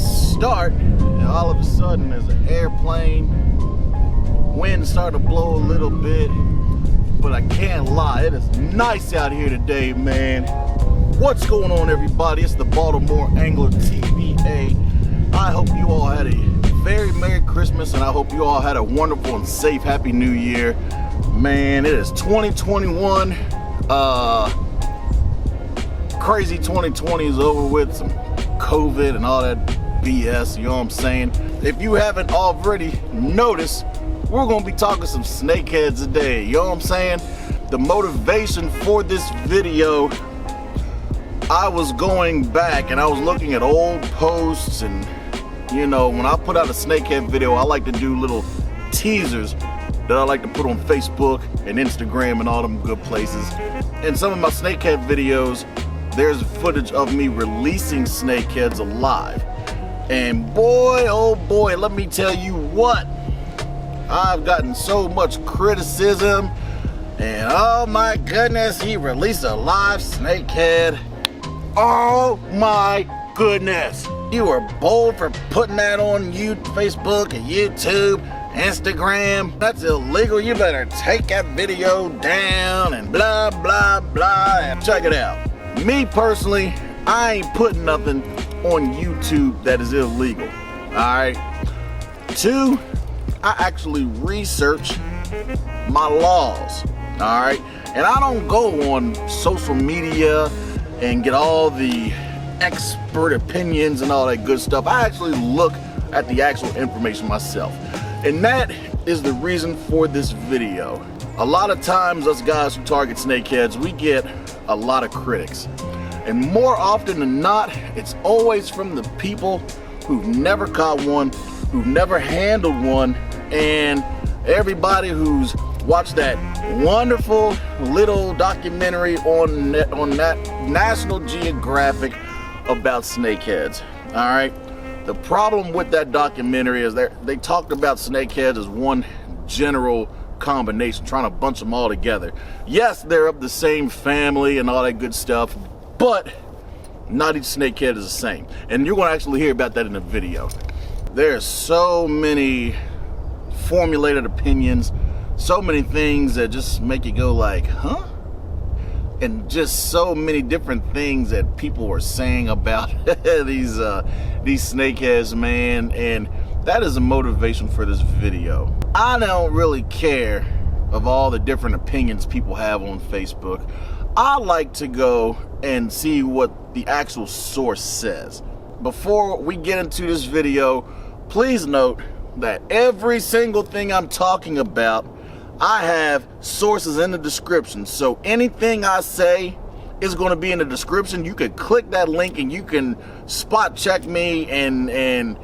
start, and all of a sudden there's an airplane. Wind started to blow a little bit, but I can't lie, it is nice out here today, man. What's going on, everybody? It's the Baltimore Angler TVA. I hope you all had a very Merry Christmas, and I hope you all had a wonderful and safe Happy New Year. Man, it is 2021. Crazy 2020 is over with, some COVID and all that BS, you know what I'm saying? If you haven't already noticed, we're gonna be talking some snakeheads today, you know what I'm saying? The motivation for this video, I was going back and I was looking at old posts, and you know, when I put out a snakehead video, I like to do little teasers that I like to put on Facebook and Instagram and all them good places. In some of my snakehead videos, there's footage of me releasing snakeheads alive. And boy, oh boy, let me tell you what, I've gotten so much criticism, and oh my goodness, he released a live snakehead. Oh my goodness. You were bold for putting that on Facebook and YouTube, Instagram. That's illegal. You better take that video down and blah, blah, blah. Check it out. Me personally, I ain't putting nothing on YouTube that is illegal. Alright? 2, I actually research my laws. Alright? And I don't go on social media and get all the expert opinions and all that good stuff. I actually look at the actual information myself. And that is the reason for this video. A lot of times, us guys who target snakeheads, we get a lot of critics. And more often than not, it's always from the people who've never caught one, who've never handled one, and everybody who's watched that wonderful little documentary on that National Geographic about snakeheads. All right. The problem with that documentary is they talked about snakeheads as one general combination, trying to bunch them all together. Yes, they're of the same family and all that good stuff, but not each snakehead is the same. And you're going to actually hear about that in the video. There's so many formulated opinions, so many things that just make you go like, huh? And just so many different things that people are saying about these snakeheads, man. And that is a motivation for this video. I don't really care of all the different opinions people have on Facebook. I like to go and see what the actual source says. Before we get into this video, please note that every single thing I'm talking about, I have sources in the description. So anything I say is going to be in the description. You can click that link and you can spot check me and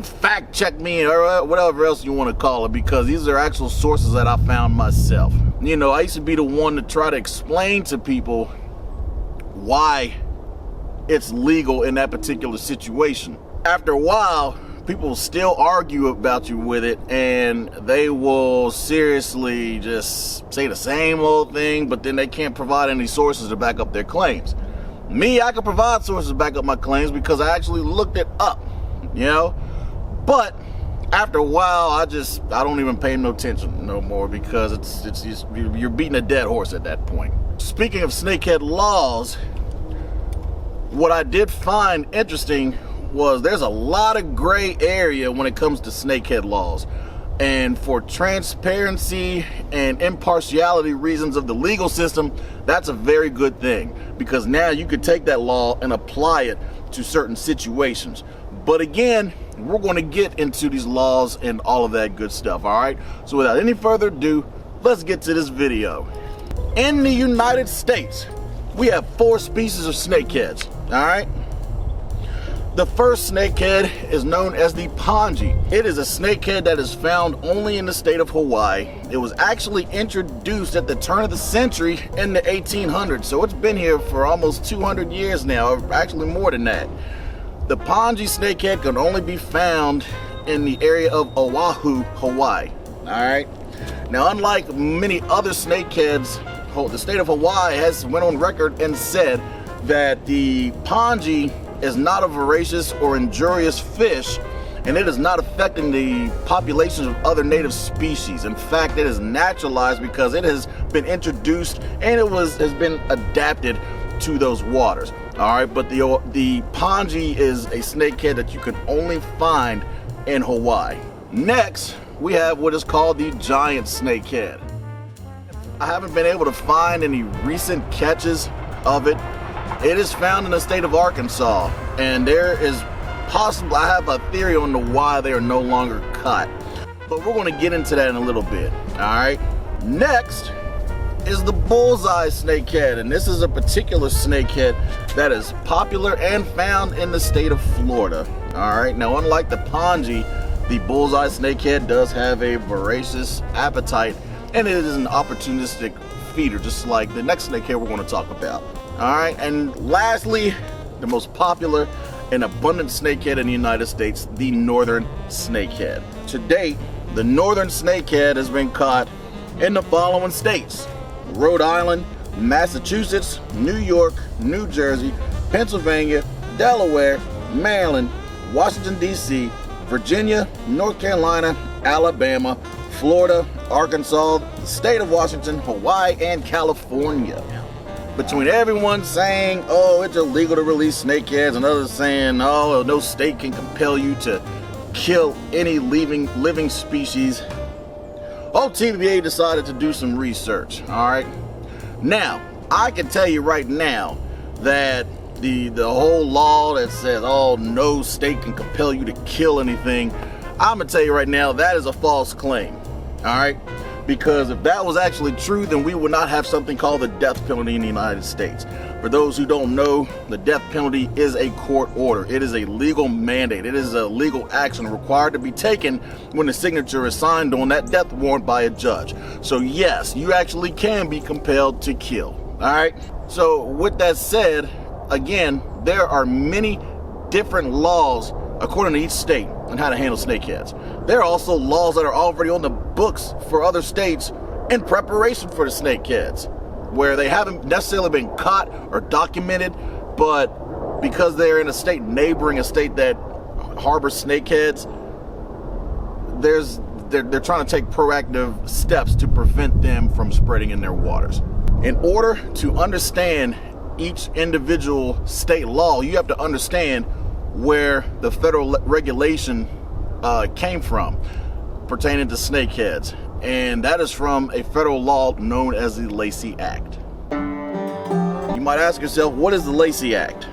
fact check me or whatever else you want to call it, because these are actual sources that I found myself. You know, I used to be the one to try to explain to people why it's legal in that particular situation. After a while, people still argue about you with it, and they will seriously just say the same old thing, but then they can't provide any sources to back up their claims. Me, I can provide sources to back up my claims because I actually looked it up, you know? But after a while, I don't even pay no attention no more, because you're beating a dead horse at that point. Speaking of snakehead laws, what I did find interesting was there's a lot of gray area when it comes to snakehead laws. And for transparency and impartiality reasons of the legal system, that's a very good thing, because now you could take that law and apply it to certain situations. But again, we're going to get into these laws and all of that good stuff, all right? So without any further ado, let's get to this video. In the United States, we have 4 species of snakeheads, all right? The first snakehead is known as the pongy. It is a snakehead that is found only in the state of Hawaii. It was actually introduced at the turn of the century in the 1800s, so it's been here for almost 200 years now, or actually more than that. The pongy snakehead can only be found in the area of Oahu, Hawaii. Alright? Now, unlike many other snakeheads, the state of Hawaii has went on record and said that the pongy is not a voracious or injurious fish, and it is not affecting the populations of other native species. In fact, it is naturalized because it has been introduced and has been adapted to those waters. All right, but the pongy is a snakehead that you can only find in Hawaii. Next, we have what is called the giant snakehead. I haven't been able to find any recent catches of it. It is found in the state of Arkansas, and there is possible, I have a theory on why they are no longer caught, but we're going to get into that in a little bit. All right, next is the bullseye snakehead, and this is a particular snakehead that is popular and found in the state of Florida. All right, now unlike the pongy, the bullseye snakehead does have a voracious appetite, and it is an opportunistic feeder, just like the next snakehead we're going to talk about. All right, and lastly, the most popular and abundant snakehead in the United States, the northern snakehead. To date, the northern snakehead has been caught in the following states: Rhode Island, Massachusetts, New York, New Jersey, Pennsylvania, Delaware, Maryland, Washington, D.C., Virginia, North Carolina, Alabama, Florida, Arkansas, the state of Washington, Hawaii, and California. Between everyone saying, oh, it's illegal to release snakeheads, and others saying, oh, no state can compel you to kill any living species, OTBA decided to do some research. All right, now I can tell you right now that the whole law that says, oh, no state can compel you to kill anything, I'm gonna tell you right now that is a false claim. All right, because if that was actually true, then we would not have something called the death penalty in the United States. For those who don't know, the death penalty is a court order. It is a legal mandate. It is a legal action required to be taken when the signature is signed on that death warrant by a judge. So yes, you actually can be compelled to kill. All right, so with that said, again, there are many different laws according to each state on how to handle snakeheads. There are also laws that are already on the books for other states in preparation for the snakeheads, where they haven't necessarily been caught or documented, but because they're in a state neighboring a state that harbors snakeheads, they're trying to take proactive steps to prevent them from spreading in their waters. In order to understand each individual state law, you have to understand where the federal regulation came from pertaining to snakeheads, and that is from a federal law known as the Lacey Act. You might ask yourself, what is the Lacey Act?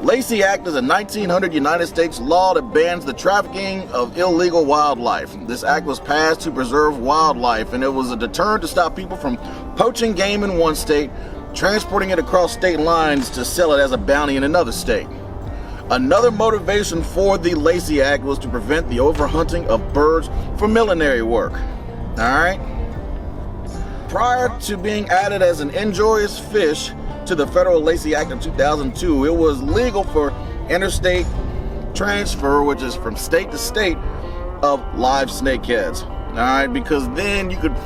Lacey Act is a 1900 United States law that bans the trafficking of illegal wildlife. This act was passed to preserve wildlife, and it was a deterrent to stop people from poaching game in one state, transporting it across state lines to sell it as a bounty in another state. Another motivation for the Lacey Act was to prevent the overhunting of birds for millinery work. All right. Prior to being added as an injurious fish to the federal Lacey Act of 2002, it was legal for interstate transfer, which is from state to state, of live snakeheads. All right, because then you could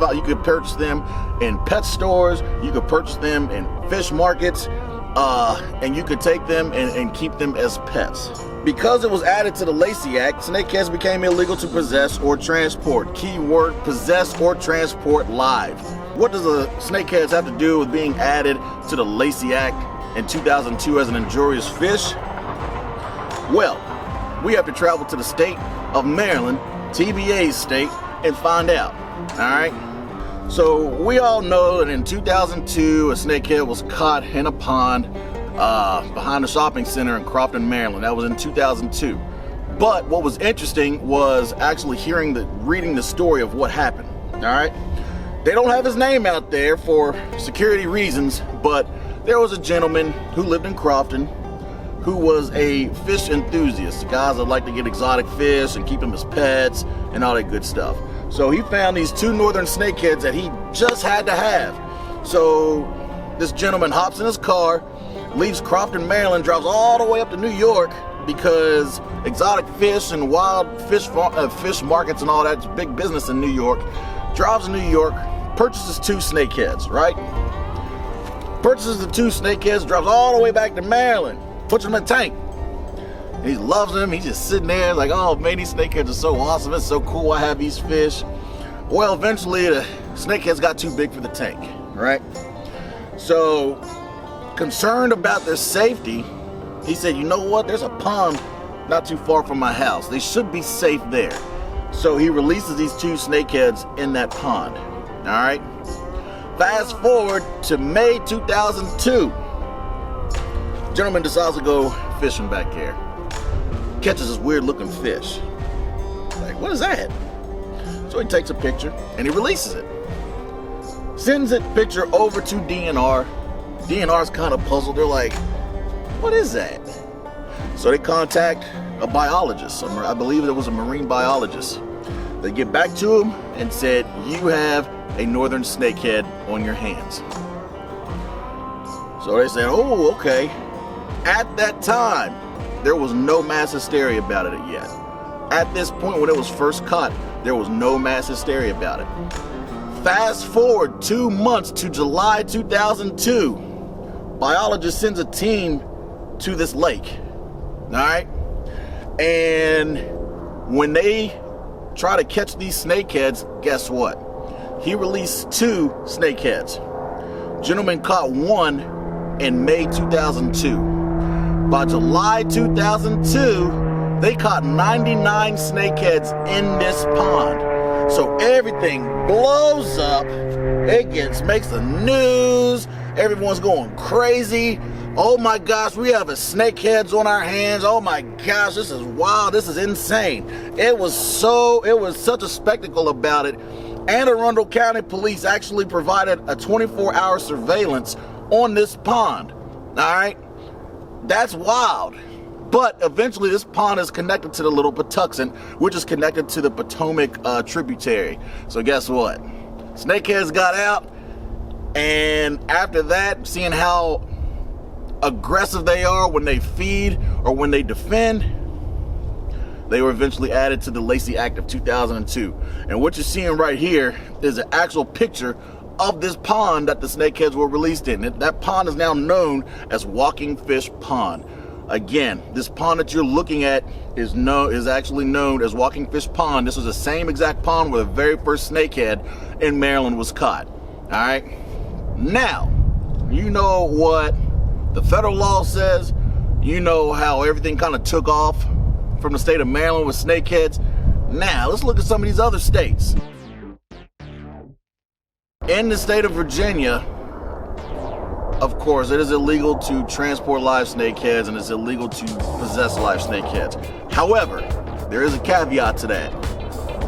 purchase them in pet stores, you could purchase them in fish markets, and you could take them and keep them as pets. Because it was added to the Lacey Act, snakeheads became illegal to possess or transport. Keyword, possess or transport live. What does the snakeheads have to do with being added to the Lacey Act in 2002 as an injurious fish? Well, we have to travel to the state of Maryland, TBA's state, and find out. All right. So we all know that in 2002, a snakehead was caught in a pond behind a shopping center in Crofton, Maryland. That was in 2002. But what was interesting was actually reading the story of what happened. All right. They don't have his name out there for security reasons, but there was a gentleman who lived in Crofton who was a fish enthusiast, guys that like to get exotic fish and keep them as pets and all that good stuff. So he found these two northern snakeheads that he just had to have. So this gentleman hops in his car, leaves Crofton, Maryland, drives all the way up to New York because exotic fish and wild fish markets and all that's big business in New York. Drives to New York, purchases two snakeheads, right? Purchases the two snakeheads, drives all the way back to Maryland, puts them in a tank, He loves them. He's just sitting there like, oh man, these snakeheads are so awesome. It's so cool. I have these fish. Well, eventually the snakeheads got too big for the tank, right? So, concerned about their safety, he said, you know what? There's a pond not too far from my house. They should be safe there. So he releases these 2 snakeheads in that pond. All right. Fast forward to May 2002. Gentleman decides to go fishing back there. Catches this weird looking fish. Like, what is that? So he takes a picture and he releases it. Sends that picture over to DNR. DNR's kind of puzzled. They're like, what is that? So they contact a biologist. I believe it was a marine biologist. They get back to him and said, you have a northern snakehead on your hands. So they said, oh, okay. At that time, there was no mass hysteria about it yet. At this point, when it was first caught, there was no mass hysteria about it. Fast forward 2 months to July 2002. Biologist sends a team to this lake. All right? And when they try to catch these snakeheads, guess what? He released 2 snakeheads. Gentleman caught 1 in May 2002. By July 2002, they caught 99 snakeheads in this pond. So everything blows up. It makes the news. Everyone's going crazy. Oh my gosh, we have a snakeheads on our hands. Oh my gosh, this is wild. This is insane. It was such a spectacle about it. Anne Arundel County Police actually provided a 24-hour surveillance on this pond. All right, that's wild. But eventually this pond is connected to the Little Patuxent, which is connected to the Potomac tributary. So guess what? Snakeheads got out, and after that, seeing how aggressive they are when they feed or when they defend, they were eventually added to the Lacey Act of 2002. And what you're seeing right here is an actual picture of this pond that the snakeheads were released in. That pond is now known as Walking Fish Pond. Again, this pond that you're looking at is actually known as Walking Fish Pond. This was the same exact pond where the very first snakehead in Maryland was caught. All right. Now, you know what the federal law says. You know how everything kind of took off from the state of Maryland with snakeheads. Now, let's look at some of these other states. In the state of Virginia, of course, it is illegal to transport live snakeheads and it's illegal to possess live snakeheads. However, there is a caveat to that.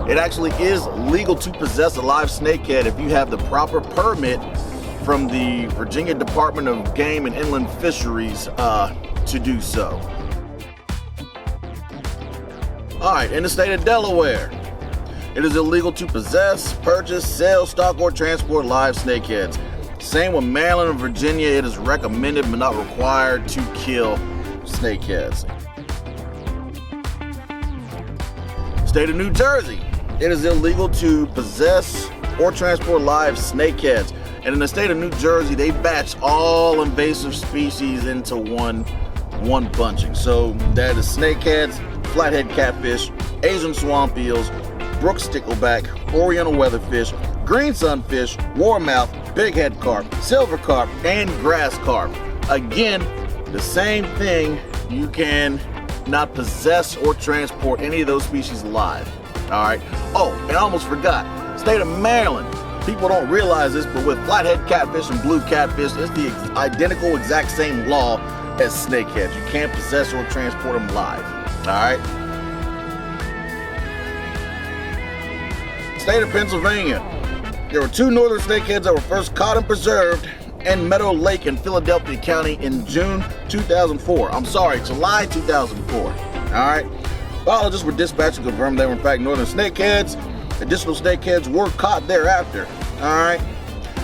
It actually is legal to possess a live snakehead if you have the proper permit from the Virginia Department of Game and Inland Fisheries to do so. All right, in the state of Delaware, it is illegal to possess, purchase, sell, stock, or transport live snakeheads. Same with Maryland and Virginia. It is recommended but not required to kill snakeheads. State of New Jersey, it is illegal to possess or transport live snakeheads. And in the state of New Jersey, they batch all invasive species into one bunching. So that is snakeheads, flathead catfish, Asian swamp eels, brook stickleback, oriental weatherfish, green sunfish, warmouth, bighead carp, silver carp, and grass carp. Again, the same thing. You can not possess or transport any of those species live. All right. Oh, and I almost forgot. State of Maryland. People don't realize this, but with flathead catfish and blue catfish, it's the identical exact same law as snakeheads. You can't possess or transport them live. All right. State of Pennsylvania. There were 2 northern snakeheads that were first caught and preserved in Meadow Lake in Philadelphia County in July 2004. All right. Biologists were dispatched to confirm they were in fact northern snakeheads. Additional snakeheads were caught thereafter. All right.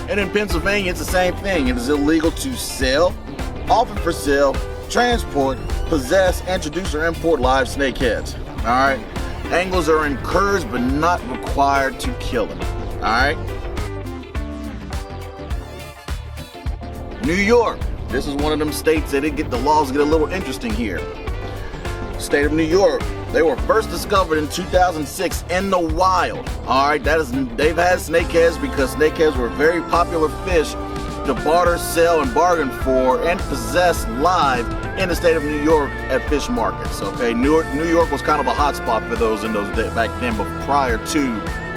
And in Pennsylvania, it's the same thing. It is illegal to sell, offer for sale, transport, possess, introduce, or import live snakeheads. All right. Anglers are encouraged but not required to kill them. All right. New York. This is one of them states that the laws get a little interesting here. state of New York. They were first discovered in 2006 in the wild. All right, they've had snakeheads because snakeheads were very popular fish to barter, sell, and bargain for and possess live in the state of New York at fish markets. Okay, New York was kind of a hot spot for those in those days back then, but prior to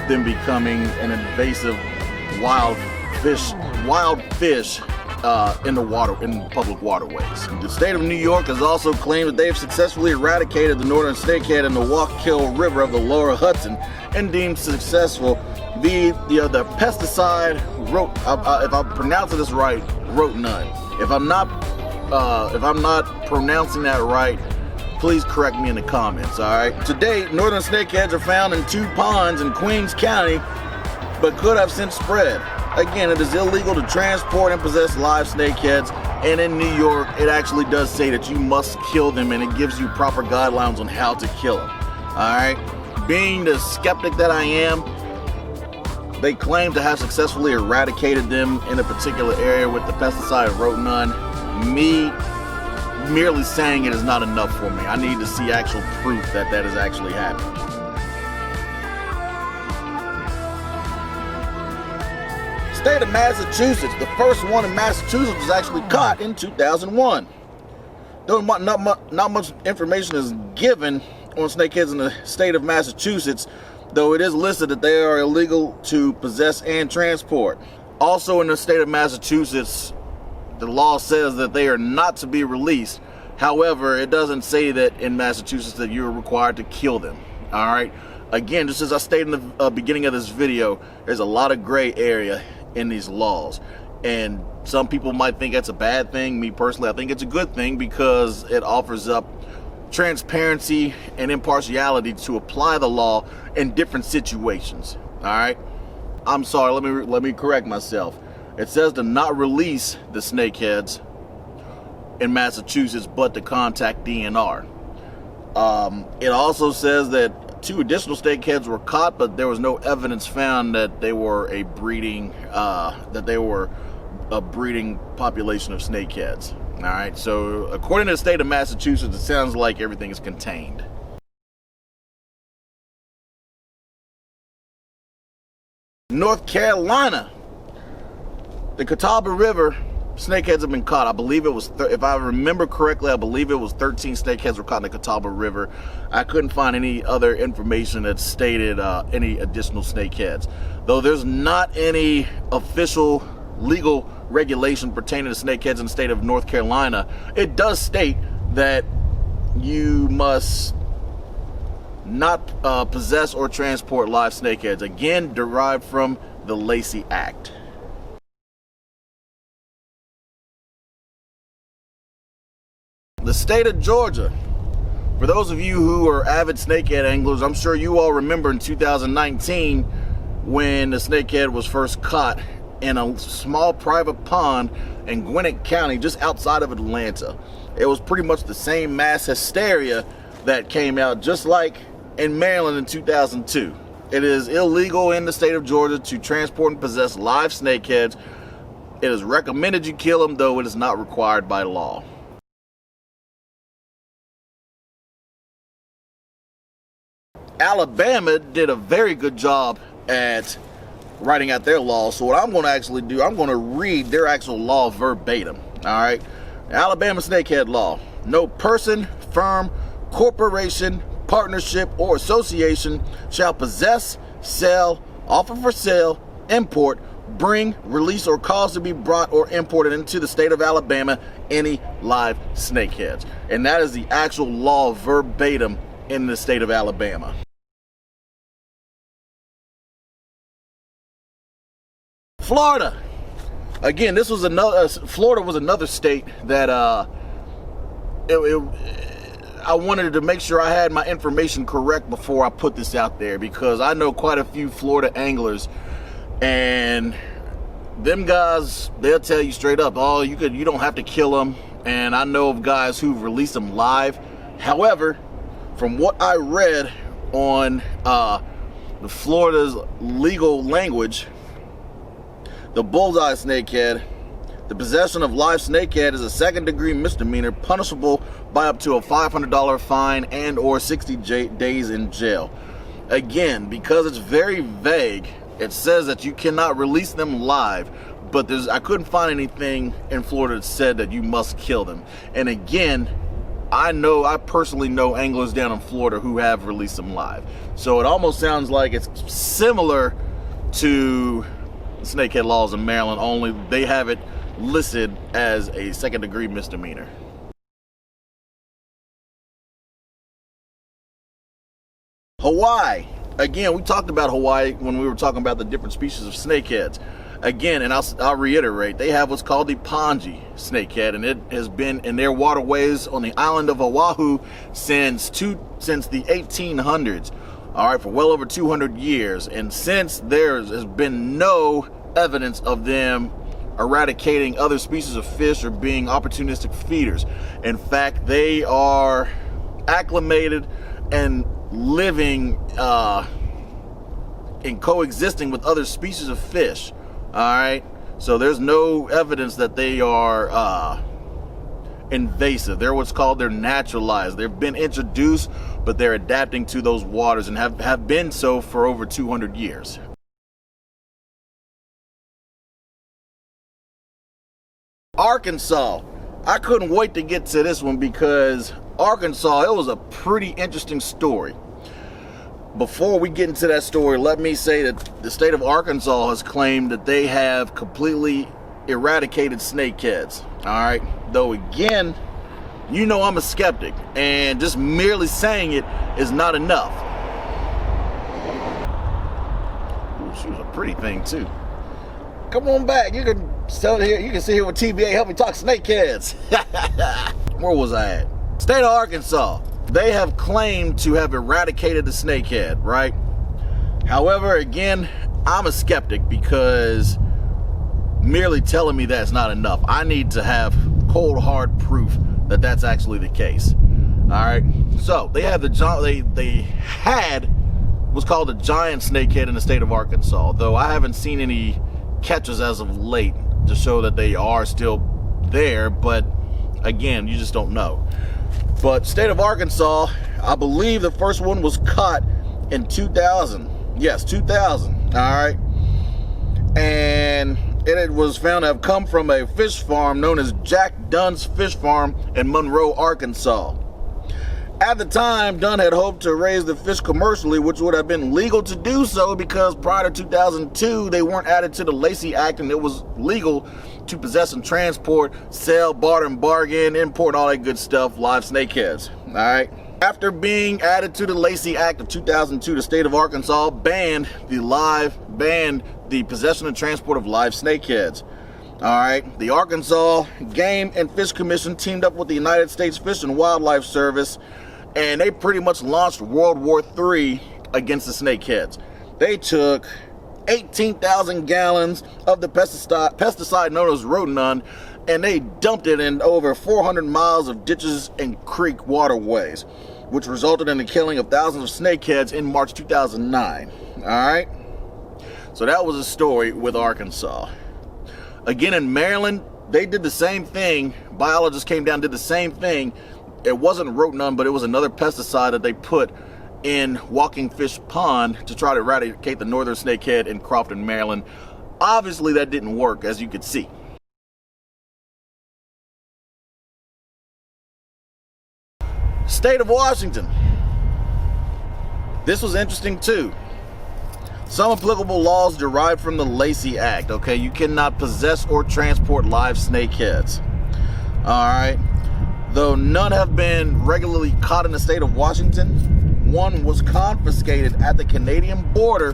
them becoming an invasive wild fish in public waterways. The state of New York has also claimed that they've successfully eradicated the northern snakehead in the Wallkill River of the lower Hudson and deemed successful the pesticide if I'm pronouncing this right, none. If I'm not pronouncing that right, please correct me in the comments. All right. To date, northern snakeheads are found in 2 ponds in Queens County, but could have since spread. Again, it is illegal to transport and possess live snakeheads, and in New York, it actually does say that you must kill them, and it gives you proper guidelines on how to kill them. All right. Being the skeptic that I am, they claim to have successfully eradicated them in a particular area with the pesticide rotenone. Me merely saying it is not enough for me. I need to see actual proof that that is actually happening. State of Massachusetts. The first one in Massachusetts was actually caught in 2001. Though not much information is given on snakeheads in the state of Massachusetts, though it is listed that they are illegal to possess and transport. Also in the state of Massachusetts, the law says that they are not to be released. However, it doesn't say that in Massachusetts that you're required to kill them. All right. Again, just as I stated in the beginning of this video, there's a lot of gray area in these laws. And some people might think that's a bad thing. Me personally, I think it's a good thing because it offers up transparency and impartiality to apply the law in different situations. All right. I'm sorry. Let me correct myself. It says to not release the snakeheads in Massachusetts, but to contact DNR. It also says that 2 additional snakeheads were caught, but there was no evidence found that they were a breeding population of snakeheads. All right. So according to the state of Massachusetts, it sounds like everything is contained. North Carolina. The Catawba River snakeheads have been caught. I believe it was, if I remember correctly, I believe it was 13 snakeheads were caught in the Catawba River. I couldn't find any other information that stated any additional snakeheads. Though there's not any official legal regulation pertaining to snakeheads in the state of North Carolina, it does state that you must not possess or transport live snakeheads. Again, derived from the Lacey Act. The state of Georgia. For those of you who are avid snakehead anglers, I'm sure you all remember in 2019 when the snakehead was first caught in a small private pond in Gwinnett County, just outside of Atlanta. It was pretty much the same mass hysteria that came out just like in Maryland in 2002. It is illegal in the state of Georgia to transport and possess live snakeheads. It is recommended you kill them, though it is not required by law. Alabama did a very good job at writing out their law. So what I'm going to actually do, I'm going to read their actual law verbatim. All right. Alabama snakehead law. No person, firm, corporation, partnership, or association shall possess, sell, offer for sale, import, bring, release, or cause to be brought or imported into the state of Alabama any live snakeheads. And that is the actual law verbatim in the state of Alabama. Florida. Again, this was Florida was another state that I wanted to make sure I had my information correct before I put this out there, because I know quite a few Florida anglers, and them guys, they'll tell you straight up, oh, you don't have to kill them. And I know of guys who've released them live. However, from what I read on the Florida's legal language, the bullseye snakehead, The possession of live snakehead is a second-degree misdemeanor punishable by up to a $500 fine and or 60 days in jail. Again, because it's very vague, it says that you cannot release them live, but I couldn't find anything in Florida that said that you must kill them. And again, I personally know anglers down in Florida who have released them live. So it almost sounds like it's similar to snakehead laws in Maryland, only they have it listed as a second-degree misdemeanor. Hawaii. Again, we talked about Hawaii when we were talking about the different species of snakeheads. Again, and I'll reiterate, they have what's called the Ponji snakehead, and it has been in their waterways on the island of Oahu since the 1800s. All right, for well over 200 years. And since there has been no evidence of them eradicating other species of fish or being opportunistic feeders. In fact, they are acclimated and living and coexisting with other species of fish. All right, so there's no evidence that they are invasive. They're they're naturalized. They've been introduced, but they're adapting to those waters and have been so for over 200 years. Arkansas. I couldn't wait to get to this one because Arkansas, it was a pretty interesting story. Before we get into that story, let me say that the state of Arkansas has claimed that they have completely eradicated snakeheads. All right, though again, you know I'm a skeptic, and just merely saying it is not enough. Ooh, she was a pretty thing too. Come on back. You can sit here. You can sit here with TBA. Help me talk snakeheads. Where was I at? State of Arkansas. They have claimed to have eradicated the snakehead, right? However, again, I'm a skeptic because merely telling me that's not enough. I need to have cold, hard proof that that's actually the case. All right. So they had they had what's called a giant snakehead in the state of Arkansas, though I haven't seen any catches as of late to show that they are still there. But again, you just don't know. But state of Arkansas, I believe the first one was caught in 2000. Yes, 2000. All right. And it was found to have come from a fish farm known as Jack Dunn's Fish Farm in Monroe, Arkansas. At the time, Dunn had hoped to raise the fish commercially, which would have been legal to do so because prior to 2002, they weren't added to the Lacey Act, and it was legal to possess and transport, sell, barter and bargain, import, all that good stuff, live snakeheads. All right. After being added to the Lacey Act of 2002, the state of Arkansas banned the possession and transport of live snakeheads. All right. The Arkansas Game and Fish Commission teamed up with the United States Fish and Wildlife Service, and they pretty much launched World War III against the snakeheads. They took 18,000 gallons of the pesticide known as rotenone, and they dumped it in over 400 miles of ditches and creek waterways, which resulted in the killing of thousands of snakeheads in March 2009. All right. So that was a story with Arkansas. Again, in Maryland, they did the same thing. Biologists came down and did the same thing. It wasn't rotenone, but it was another pesticide that they put in Walking Fish Pond to try to eradicate the northern snakehead in Crofton, Maryland. Obviously, that didn't work, as you could see. State of Washington. This was interesting too. Some applicable laws derived from the Lacey Act. Okay, you cannot possess or transport live snakeheads. All right. Though none have been regularly caught in the state of Washington, one was confiscated at the Canadian border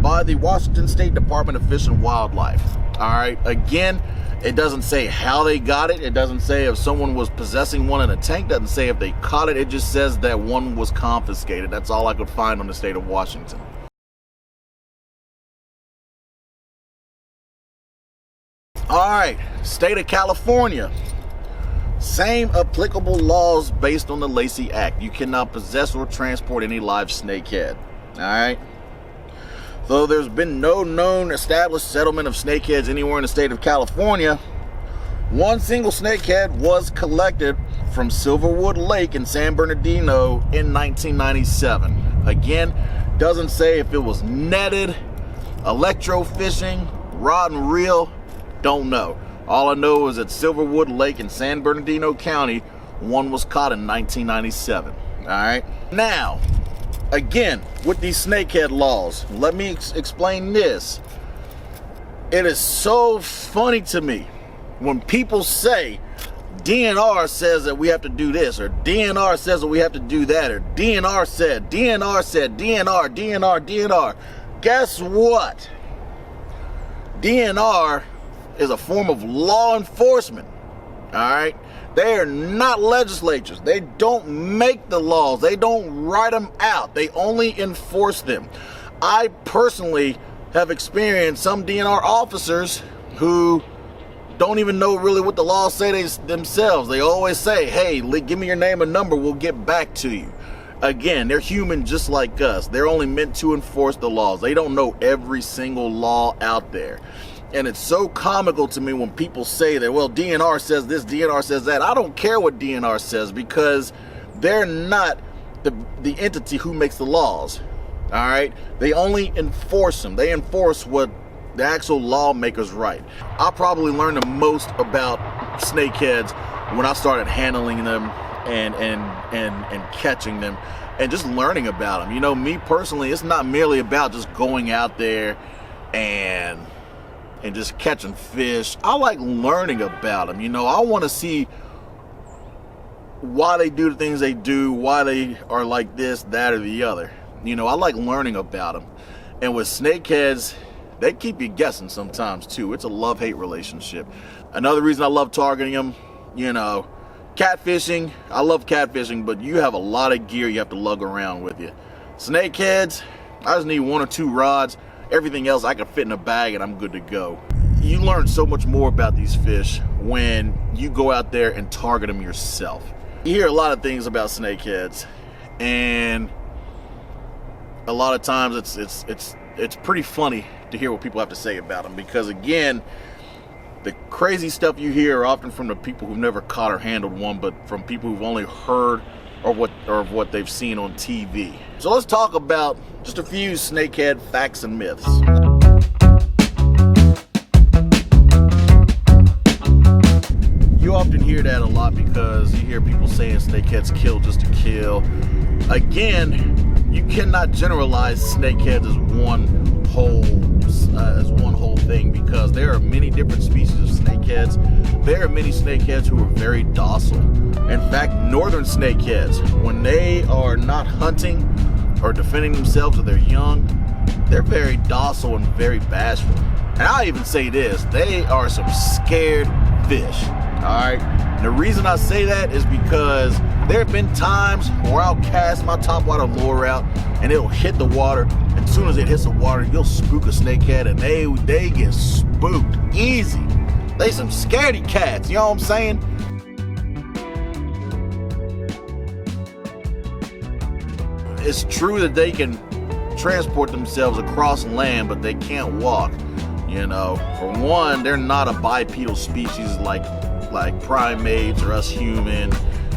by the Washington State Department of Fish and Wildlife. All right. Again, it doesn't say how they got it. It doesn't say if someone was possessing one in a tank. It doesn't say if they caught it. It just says that one was confiscated. That's all I could find on the state of Washington. All right, state of California. Same applicable laws based on the Lacey Act. You cannot possess or transport any live snakehead. All right. Though there's been no known established settlement of snakeheads anywhere in the state of California, One single snakehead was collected from Silverwood Lake in San Bernardino in 1997. Again, doesn't say if it was netted, electrofishing, rod and reel, don't know. All I know is at Silverwood Lake in San Bernardino County, one was caught in 1997. All right. Now, again, with these snakehead laws, let me explain this. It is so funny to me when people say DNR says that we have to do this, or DNR says that we have to do that, or DNR said, DNR. Guess what? DNR is a form of law enforcement. All right. They are not legislatures. They don't make the laws. They don't write them out. They only enforce them. I personally have experienced some DNR officers who don't even know really what the laws say themselves. They always say, hey, give me your name and number, we'll get back to you. Again, they're human just like us. They're only meant to enforce the laws. They don't know every single law out there. And it's so comical to me when people say that, well, DNR says this, DNR says that. I don't care what DNR says, because they're not the entity who makes the laws. All right? They only enforce them. They enforce what the actual lawmakers write. I probably learned the most about snakeheads when I started handling them and catching them and just learning about them. You know, me personally, it's not merely about just going out there and just catching fish. I like learning about them. You know, I want to see why they do the things they do, why they are like this, that, or the other. You know, I like learning about them. And with snakeheads, they keep you guessing sometimes too. It's a love-hate relationship. Another reason I love targeting them, you know, catfishing. I love catfishing, but you have a lot of gear you have to lug around with you. Snakeheads, I just need 1 or 2 rods. Everything else I can fit in a bag and I'm good to go. You learn so much more about these fish when you go out there and target them yourself. You hear a lot of things about snakeheads, and a lot of times it's pretty funny to hear what people have to say about them, because again, the crazy stuff you hear are often from the people who've never caught or handled one, but from people who've only heard or what they've seen on TV. So let's talk about just a few snakehead facts and myths. You often hear that a lot because you hear people saying snakeheads kill just to kill. Again, you cannot generalize snakeheads as one whole thing, because there are many different species of snakeheads. There are many snakeheads who are very docile. In fact, northern snakeheads, when they are not hunting or defending themselves or they're young, they're very docile and very bashful. And I'll even say this, they are some scared fish. Alright? And the reason I say that is because there have been times where I'll cast my topwater lure out and it'll hit the water. And as soon as it hits the water, you'll spook a snakehead and they get spooked easy. They some scaredy cats, you know what I'm saying? It's true that they can transport themselves across land, but they can't walk. You know, for one, they're not a bipedal species like primates or us human.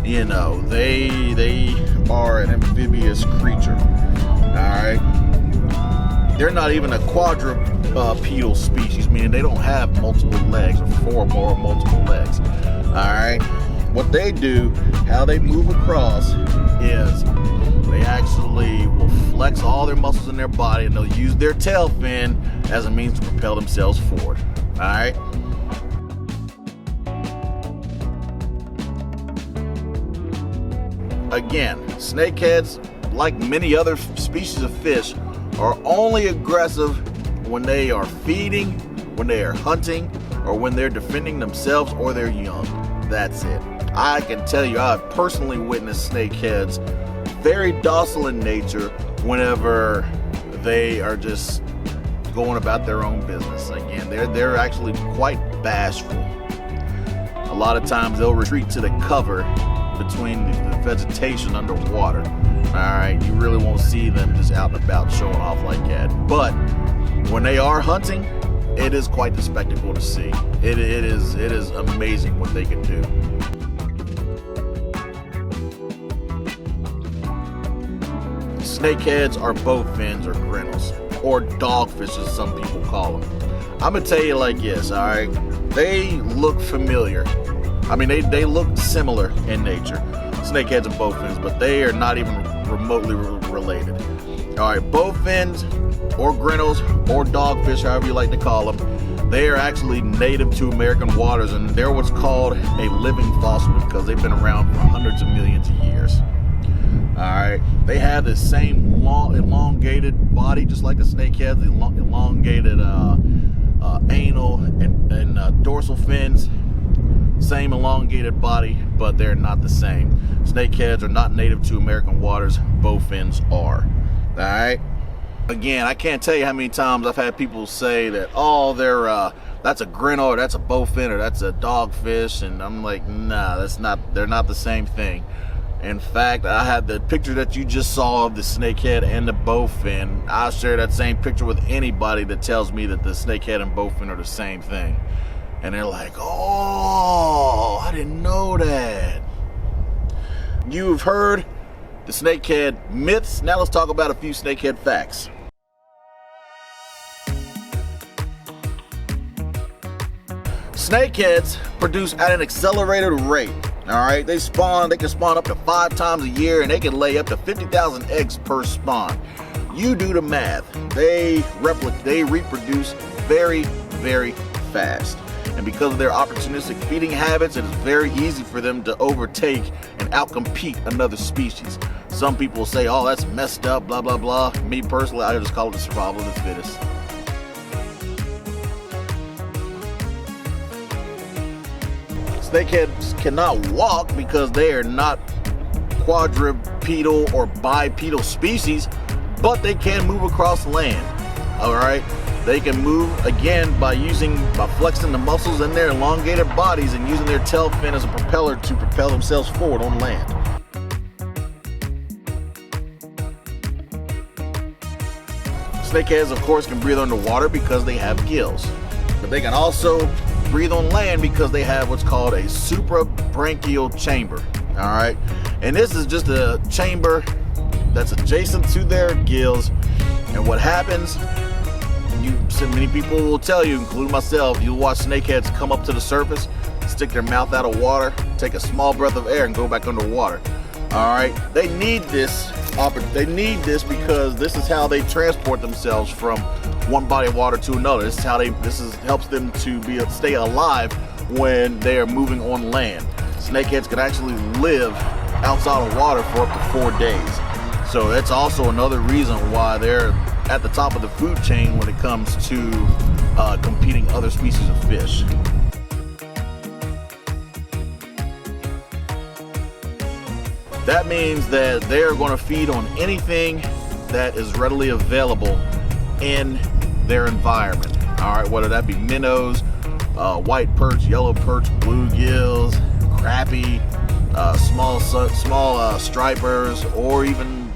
You know, they are an amphibious creature. Alright? They're not even a quadrupedal species, meaning they don't have multiple legs, or 4 or more multiple legs. Alright? What they do, how they move across, is they actually will flex all their muscles in their body, and they'll use their tail fin as a means to propel themselves forward. Alright? Again, snakeheads, like many other species of fish, are only aggressive when they are feeding, when they are hunting, or when they're defending themselves or they're young. That's it. I can tell you, I've personally witnessed snakeheads very docile in nature whenever they are just going about their own business. Again, they're actually quite bashful. A lot of times they'll retreat to the cover between the vegetation underwater. Alright, you really won't see them just out and about showing off like that. But when they are hunting it is quite the spectacle to see. It is amazing what they can do. Snakeheads are bowfins or grinnels, or dogfish as some people call them. I'm gonna tell you like this, all right? They look familiar. I mean, they look similar in nature, snakeheads and bowfins, but they are not even remotely related. All right, bowfins or grinnels or dogfish, however you like to call them, they are actually native to American waters, and they're what's called a living fossil because they've been around for hundreds of millions of years. All right, they have the same long, elongated body, just like a snakehead, the elongated anal and dorsal fins. Same elongated body, but they're not the same. Snakeheads are not native to American waters. Bowfins are. All right. Again, I can't tell you how many times I've had people say that, oh, that's a grinnel, or that's a bowfin, or that's a dogfish, and I'm like, nah, that's not. They're not the same thing. In fact, I had the picture that you just saw of the snakehead and the bowfin. I'll share that same picture with anybody that tells me that the snakehead and bowfin are the same thing. And they're like, oh, I didn't know that. You've heard the snakehead myths. Now let's talk about a few snakehead facts. Snakeheads produce at an accelerated rate. All right, they can spawn up to 5 times a year, and they can lay up to 50,000 eggs per spawn. You do the math. They reproduce very, very fast. And because of their opportunistic feeding habits, it is very easy for them to overtake and outcompete another species. Some people say, oh, that's messed up, blah, blah, blah. Me personally, I just call it the survival of the fittest. Snakeheads cannot walk because they are not quadrupedal or bipedal species, but they can move across land. All right, they can move again by flexing the muscles in their elongated bodies and using their tail fin as a propeller to propel themselves forward on land. Snakeheads, of course, can breathe underwater because they have gills, but they can also breathe on land because they have what's called a suprabranchial chamber. All right, and this is just a chamber that's adjacent to their gills. And what happens, many people will tell you, including myself, you'll watch snakeheads come up to the surface, stick their mouth out of water, take a small breath of air, and go back underwater. All right, they need this because this is how they transport themselves from one body of water to another. This helps them to stay alive when they are moving on land. Snakeheads can actually live outside of water for up to 4 days. So that's also another reason why they're at the top of the food chain when it comes to competing other species of fish. That means that they're going to feed on anything that is readily available in their environment. All right, whether that be minnows, white perch, yellow perch, bluegills, crappie, small stripers, or even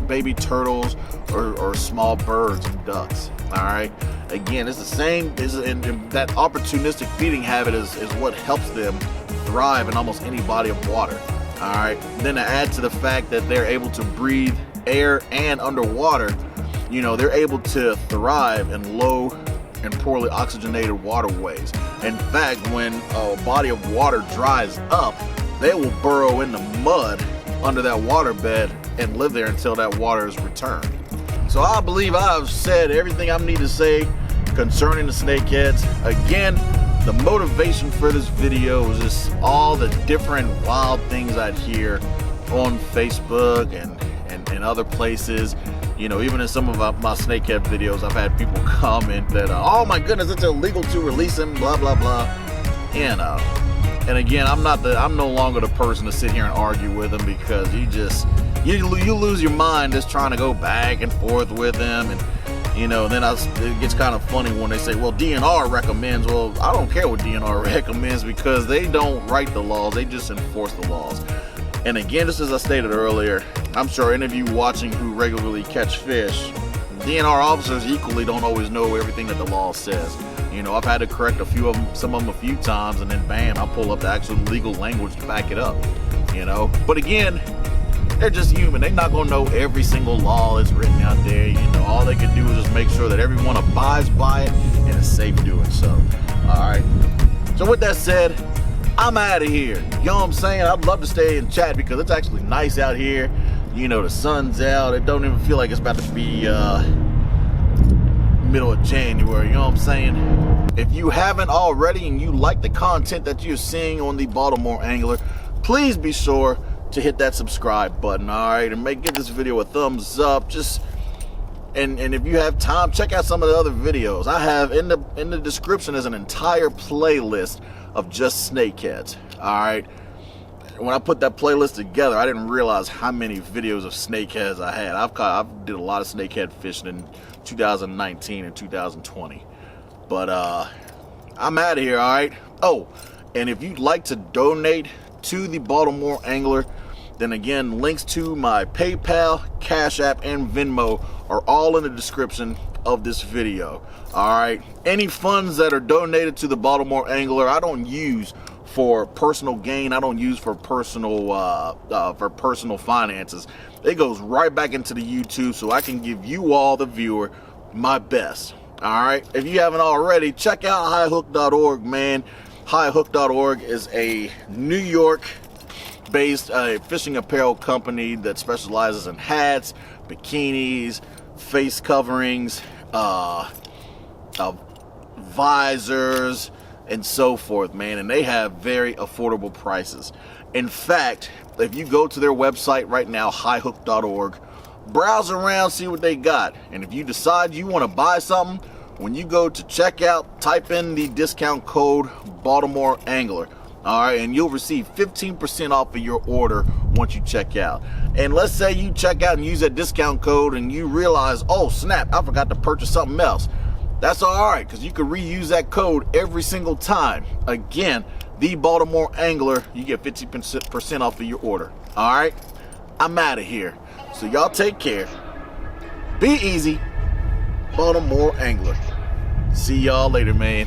baby turtles, or small birds and ducks. All right, again, it's the same. And that opportunistic feeding habit is what helps them thrive in almost any body of water. All right, then to add to the fact that they're able to breathe air and underwater, they're able to thrive in low and poorly oxygenated waterways. In fact, when a body of water dries up, they will burrow in the mud under that waterbed and live there until that water is returned. So I believe I've said everything I need to say concerning the snakeheads. Again, the motivation for this video was just all the different wild things I'd hear on Facebook and other places. Even in some of my snakehead videos, I've had people comment that, oh my goodness, it's illegal to release them, blah, blah, blah. And again, I'm no longer the person to sit here and argue with them, because you lose your mind just trying to go back and forth with them. And then it gets kind of funny when they say, well, DNR recommends. Well, I don't care what DNR recommends, because they don't write the laws, they just enforce the laws. And again, just as I stated earlier, I'm sure any of you watching who regularly catch fish, DNR officers equally don't always know everything that the law says. You know, I've had to correct some of them a few times, and then bam, I pull up the actual legal language to back it up. You know, but again, they're just human. They're not gonna know every single law that's written out there. You know, all they can do is just make sure that everyone abides by it and is safe doing so. All right. So with that said, I'm out of here. You know what I'm saying? I'd love to stay and chat because it's actually nice out here. You know, the sun's out. It don't even feel like it's about to be middle of January. You know what I'm saying? If you haven't already and you like the content that you're seeing on the Baltimore Angler, please be sure to hit that subscribe button, all right, and give this video a thumbs up. And if you have time, check out some of the other videos I have in the description. Is an entire playlist of just snakeheads. All right, when I put that playlist together, I didn't realize how many videos of snakeheads I had. I've did a lot of snakehead fishing in 2019 and 2020, but I'm out of here. All right. Oh, and if you'd like to donate to the Baltimore Angler, then again, links to my PayPal, Cash App, and Venmo are all in the description of this video. All right, any funds that are donated to the Baltimore Angler, I don't use for personal gain. I don't use for personal finances. It goes right back into the YouTube, so I can give you all, the viewer, my best. All right, if you haven't already, check out highhook.org, man. Highhook.org is a New York-based fishing apparel company that specializes in hats, bikinis, face coverings, visors, and so forth, man. And they have very affordable prices. In fact, if you go to their website right now, highhook.org, browse around, see what they got. And if you decide you want to buy something, when you go to checkout, type in the discount code Baltimore Angler. All right, and you'll receive 15% off of your order once you check out. And let's say you check out and use that discount code and you realize, oh snap, I forgot to purchase something else. That's all right, because you can reuse that code every single time. Again, the Baltimore Angler, you get 50% off of your order. All right, I'm out of here. So y'all take care. Be easy. Baltimore Angler. See y'all later, man.